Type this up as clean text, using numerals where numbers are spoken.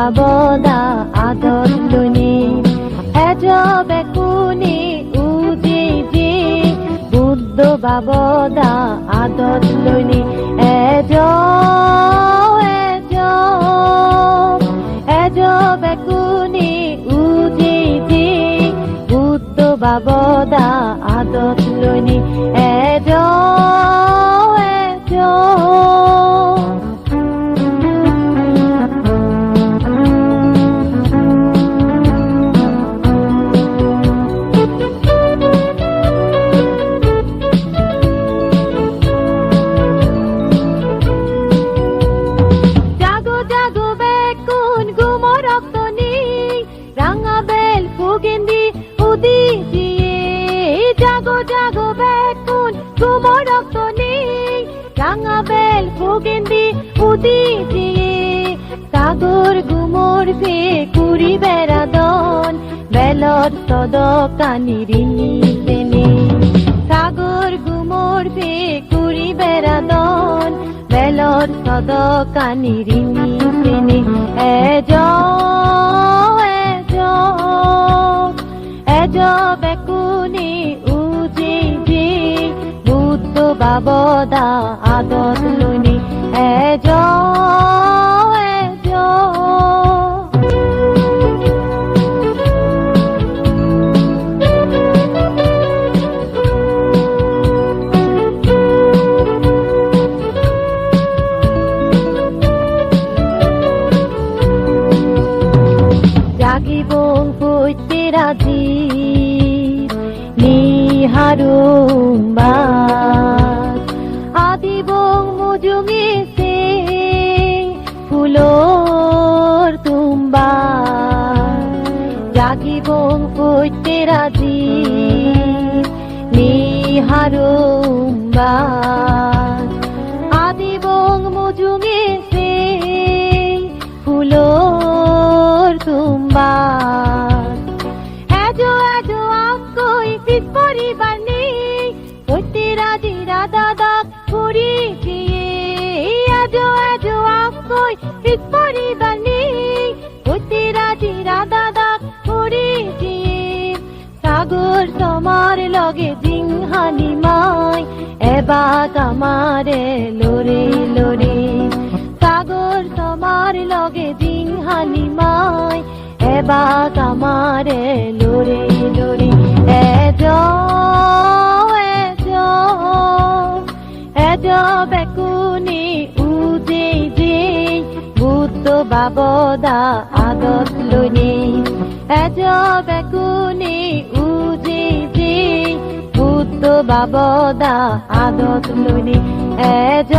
বাবদা আদত lonely age বেকুনি উজি জি Buddha বাবদা আদত lonely age বেকুনি উজি জি Buddha বাবদা আদত lonely age জাগো বেকুন গুমর রক্ত নেই রাঙা বেল ফুগেন্দি উদি দিয়ে সাগর গুমর ফে কুড়ি বেড়াদন বেলর সদকানি রিনি সেনে সাগর গুমর ফে কুড়ি বেড়াদন বেলর সদকানি রিনি সেনে এজ বেকুনি বাবদা আদত লনি এজ জাগিবং পৈতে রাজি নিহারুম্বা আদিবং মুজুঙে সে ফুলোর তুম্বা জাগিবং পৈতে রাজি নিহারুম্বা আদিবং মুজুঙে সে ফুলোর তুম্বা এজো আকই পিস পরিবার নেই পৈতে রাজি রাধা পুরি দিয়ে আজো আকই পিস পরিবার নেই পৈতে রাজি রাধা পুরি দিয়ে সাগর তোমার লগে জিংহানি মাই এবা কামারে লোরে লোরে সাগর তোমার লগে জিংহানি মাই এবা কামারে লোরে লোরে এজ বেকুনি উজে যে বুদ্ধ বাবদা আদত লনি এজ বেকুনি উজে যে বুদ্ধ বাবদা আদত লনি এজ